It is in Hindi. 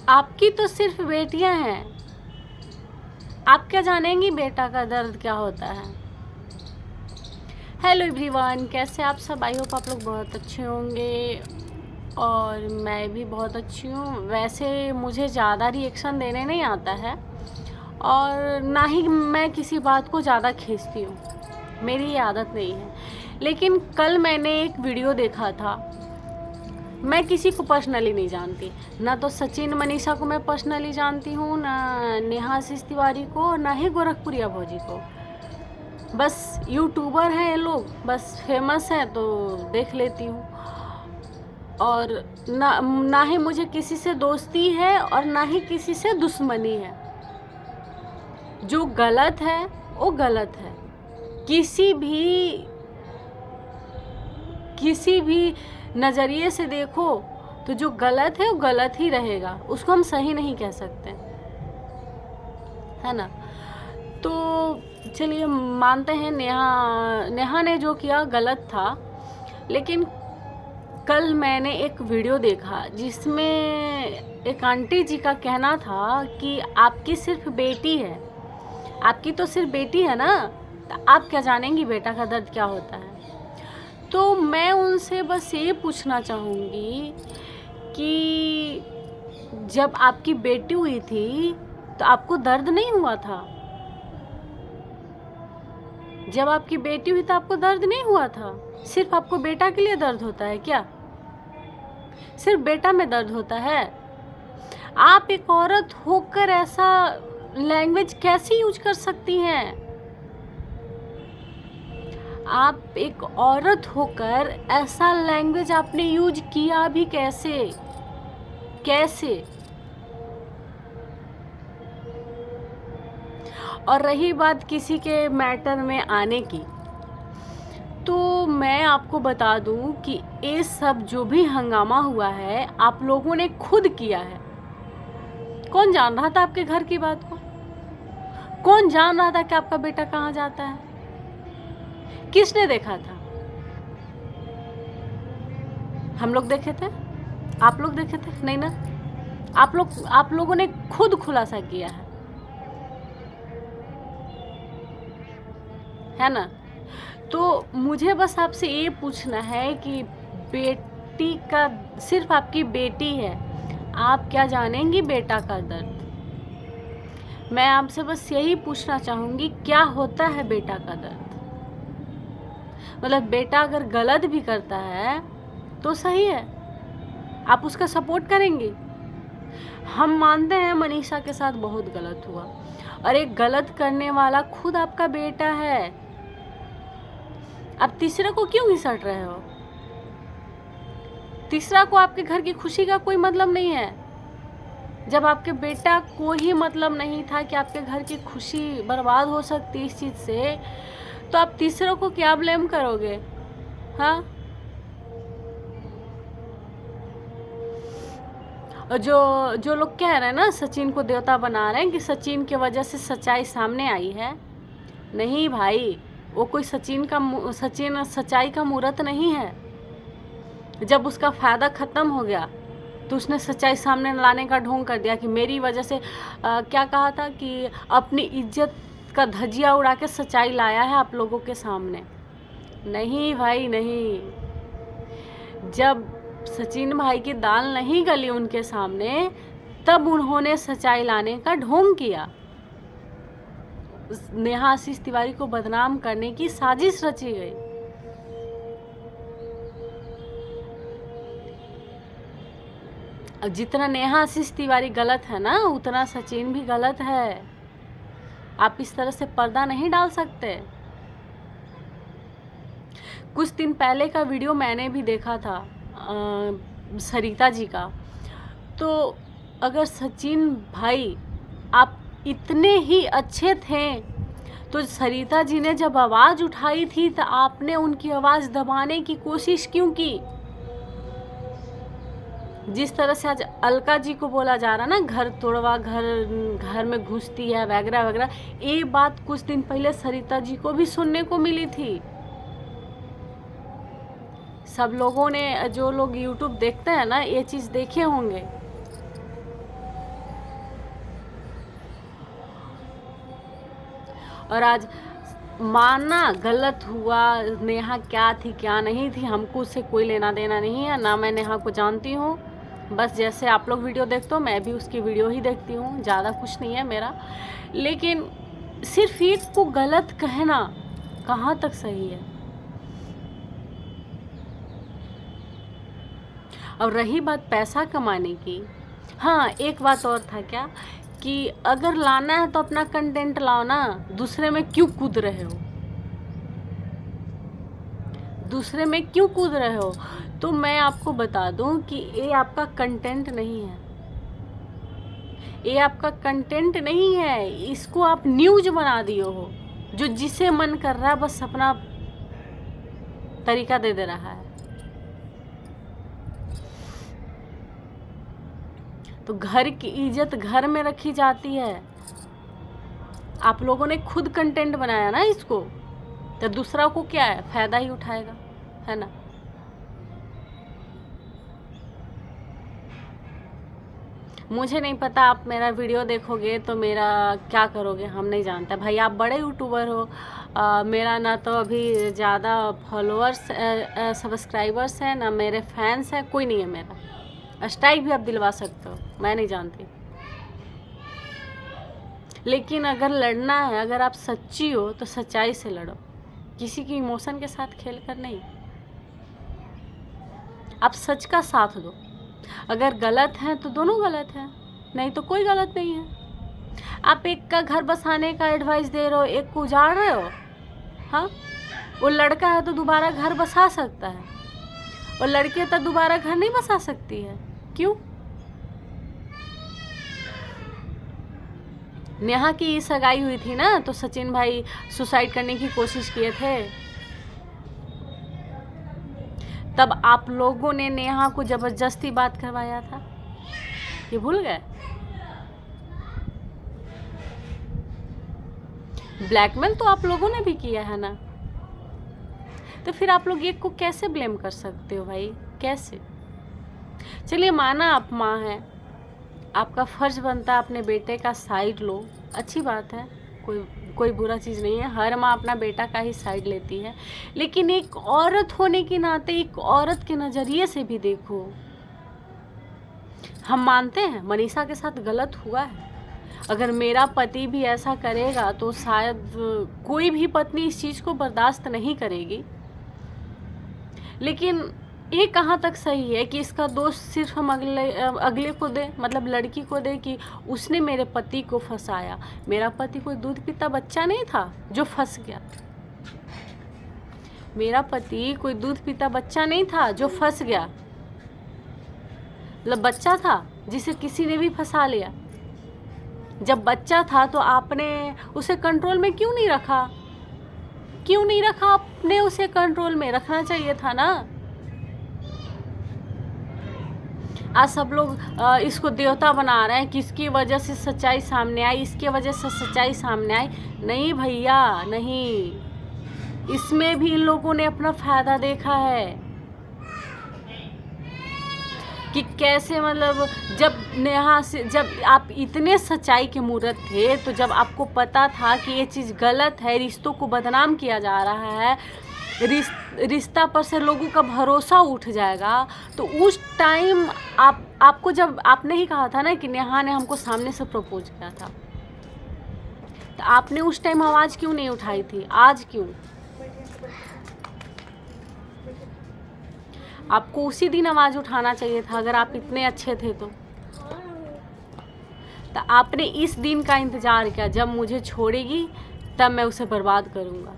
आपकी तो सिर्फ बेटियां हैं, आप क्या जानेंगी बेटा का दर्द क्या होता है। हेलो एवरीवन, कैसे आप सब। आई होप आप लोग बहुत अच्छे होंगे और मैं भी बहुत अच्छी हूँ। वैसे मुझे ज़्यादा रिएक्शन देने नहीं आता है और ना ही मैं किसी बात को ज़्यादा खींचती हूँ, मेरी ये आदत नहीं है। लेकिन कल मैंने एक वीडियो देखा था। मैं किसी को पर्सनली नहीं जानती, ना तो सचिन मनीषा को मैं पर्सनली जानती हूँ, ना नेहा आशीष तिवारी को, ना ही गोरखपुरिया भौजी को। बस यूट्यूबर हैं ये लोग, बस फेमस हैं तो देख लेती हूँ। और ना ही मुझे किसी से दोस्ती है और ना ही किसी से दुश्मनी है। जो गलत है वो गलत है। किसी भी नज़रिए से देखो तो जो गलत है वो गलत ही रहेगा, उसको हम सही नहीं कह सकते, है ना। तो चलिए मानते हैं नेहा ने जो किया गलत था। लेकिन कल मैंने एक वीडियो देखा जिसमें एक आंटी जी का कहना था कि आपकी सिर्फ बेटी है, आपकी तो सिर्फ बेटी है ना, तो आप क्या जानेंगी बेटा का दर्द क्या होता है। तो मैं उनसे बस ये पूछना चाहूँगी कि जब आपकी बेटी हुई थी तो आपको दर्द नहीं हुआ था? जब आपकी बेटी हुई तो आपको दर्द नहीं हुआ था? सिर्फ आपको बेटा के लिए दर्द होता है क्या? सिर्फ बेटा में दर्द होता है? आप एक औरत होकर ऐसा लैंग्वेज कैसे यूज कर सकती हैं? आप एक औरत होकर ऐसा लैंग्वेज आपने यूज किया भी कैसे? और रही बात किसी के मैटर में आने की, तो मैं आपको बता दूं कि ये सब जो भी हंगामा हुआ है आप लोगों ने खुद किया है। कौन जान रहा था आपके घर की बात को? कौन जान रहा था कि आपका बेटा कहाँ जाता है? किसने देखा था? हम लोग देखे थे? आप लोग देखे थे? नहीं ना। आप लोगों ने खुद खुलासा किया है ना। तो मुझे बस आपसे ये पूछना है कि बेटी का, सिर्फ आपकी बेटी है, आप क्या जानेंगी बेटा का दर्द? मैं आपसे बस यही पूछना चाहूँगी, क्या होता है बेटा का दर्द? मतलब बेटा अगर गलत भी करता है तो सही है, आप उसका सपोर्ट करेंगे? हम मानते हैं मनीषा के साथ बहुत गलत हुआ और एक गलत करने वाला खुद आपका बेटा है। आप तीसरे को क्यों घिसट रहे हो? तीसरा को आपके घर की खुशी का कोई मतलब नहीं है। जब आपके बेटा को ही मतलब नहीं था कि आपके घर की खुशी बर्बाद हो सकती है इस चीज़ से, तो आप तीसरों को क्या ब्लेम करोगे? हाँ। और जो लोग कह रहे हैं ना सचिन को देवता बना रहे हैं कि सचिन की वजह से सच्चाई सामने आई है, नहीं भाई, वो कोई सचिन सच्चाई का मूर्त नहीं है। जब उसका फ़ायदा ख़त्म हो गया तो उसने सच्चाई सामने लाने का ढोंग कर दिया कि मेरी वजह से क्या कहा था कि अपनी इज्जत का धजिया उड़ा के सच्चाई लाया है आप लोगों के सामने। नहीं भाई नहीं, जब सचिन भाई की दाल नहीं गली उनके सामने तब उन्होंने सच्चाई लाने का ढोंग किया। नेहा आशीष तिवारी को बदनाम करने की साजिश रची गई। जितना नेहा आशीष तिवारी गलत है ना, उतना सचिन भी गलत है। आप इस तरह से पर्दा नहीं डाल सकते। कुछ दिन पहले का वीडियो मैंने भी देखा था सरिता जी का। तो अगर सचिन भाई आप इतने ही अच्छे थे तो सरिता जी ने जब आवाज़ उठाई थी तो आपने उनकी आवाज़ दबाने की कोशिश क्यों की? जिस तरह से आज अलका जी को बोला जा रहा ना, घर तोड़वा, घर में घुसती है वगैरह वगैरह, ये बात कुछ दिन पहले सरिता जी को भी सुनने को मिली थी। सब लोगों ने, जो लोग यूट्यूब देखते हैं ना, ये चीज़ देखे होंगे। और आज मानना गलत हुआ। नेहा क्या थी क्या नहीं थी, हमको उससे कोई लेना देना नहीं है, ना मैं नेहा को जानती हूँ। बस जैसे आप लोग वीडियो देखते हो मैं भी उसकी वीडियो ही देखती हूँ, ज़्यादा कुछ नहीं है मेरा। लेकिन सिर्फ एक को गलत कहना कहाँ तक सही है। और रही बात पैसा कमाने की, हाँ एक बात और था क्या कि अगर लाना है तो अपना कंटेंट लाओ ना, दूसरे में क्यों कूद रहे हो, दूसरे में क्यों कूद रहे हो। तो मैं आपको बता दूं कि ये आपका कंटेंट नहीं है, ये आपका कंटेंट नहीं है, इसको आप न्यूज बना दिए हो। जो जिसे मन कर रहा है बस अपना तरीका दे रहा है। तो घर की इज्जत घर में रखी जाती है। आप लोगों ने खुद कंटेंट बनाया ना इसको, तो दूसरा को क्या है, फायदा ही उठाएगा, है ना। मुझे नहीं पता आप मेरा वीडियो देखोगे तो मेरा क्या करोगे, हम नहीं जानते भाई। आप बड़े यूट्यूबर हो, मेरा ना तो अभी ज़्यादा फॉलोअर्स सब्सक्राइबर्स हैं, ना मेरे फैंस हैं, कोई नहीं है मेरा। स्ट्राइक भी आप दिलवा सकते हो, मैं नहीं जानती। लेकिन अगर लड़ना है, अगर आप सच्ची हो तो सच्चाई से लड़ो, किसी की इमोशन के साथ खेल कर नहीं। आप सच का साथ दो। अगर गलत है तो दोनों गलत हैं, नहीं तो कोई गलत नहीं है। आप एक का घर बसाने का एडवाइस दे रहे हो, एक को उजाड़ रहे हो। हाँ, वो लड़का है तो दोबारा घर बसा सकता है, और लड़की तो दोबारा घर नहीं बसा सकती है। क्यों? नेहा की सगाई हुई थी ना, तो सचिन भाई सुसाइड करने की कोशिश किए थे, तब आप लोगों ने नेहा को जबरदस्ती बात करवाया था, ये भूल गए। ब्लैकमेल तो आप लोगों ने भी किया है ना, तो फिर आप लोग एक को कैसे ब्लेम कर सकते हो भाई, कैसे। चलिए माना आप माँ हैं, आपका फर्ज बनता है अपने बेटे का साइड लो, अच्छी बात है, कोई बुरा चीज़ नहीं है, हर माँ अपना बेटा का ही साइड लेती है। लेकिन एक औरत होने के नाते एक औरत के नज़रिए से भी देखो। हम मानते हैं मनीषा के साथ गलत हुआ है, अगर मेरा पति भी ऐसा करेगा तो शायद कोई भी पत्नी इस चीज़ को बर्दाश्त नहीं करेगी। लेकिन ये कहाँ तक सही है कि इसका दोष सिर्फ हम अगले को दे, मतलब लड़की को दे कि उसने मेरे पति को फंसाया। मेरा पति कोई दूध पीता बच्चा नहीं था जो फंस गया, मेरा पति कोई दूध पीता बच्चा नहीं था जो फंस गया, मतलब बच्चा था जिसे किसी ने भी फंसा लिया। जब बच्चा था तो आपने उसे कंट्रोल में क्यों नहीं रखा, क्यों नहीं रखा आपने उसे कंट्रोल में, रखना चाहिए था ना। आज सब लोग इसको देवता बना रहे हैं कि इसकी वजह से सच्चाई सामने आई, इसके वजह से सच्चाई सामने आई। नहीं भैया नहीं, इसमें भी इन लोगों ने अपना फायदा देखा है कि कैसे, मतलब जब नेहा से, जब आप इतने सच्चाई के मूर्त थे, तो जब आपको पता था कि ये चीज़ गलत है, रिश्तों को बदनाम किया जा रहा है, रिश्ता पर से लोगों का भरोसा उठ जाएगा, तो उस टाइम आपको, जब आपने ही कहा था ना कि नेहा ने हमको सामने से प्रपोज किया था, तो आपने उस टाइम आवाज़ क्यों नहीं उठाई थी, आज क्यों? आपको उसी दिन आवाज़ उठाना चाहिए था अगर आप इतने अच्छे थे तो आपने इस दिन का इंतज़ार किया जब मुझे छोड़ेगी तब मैं उसे बर्बाद करूँगा।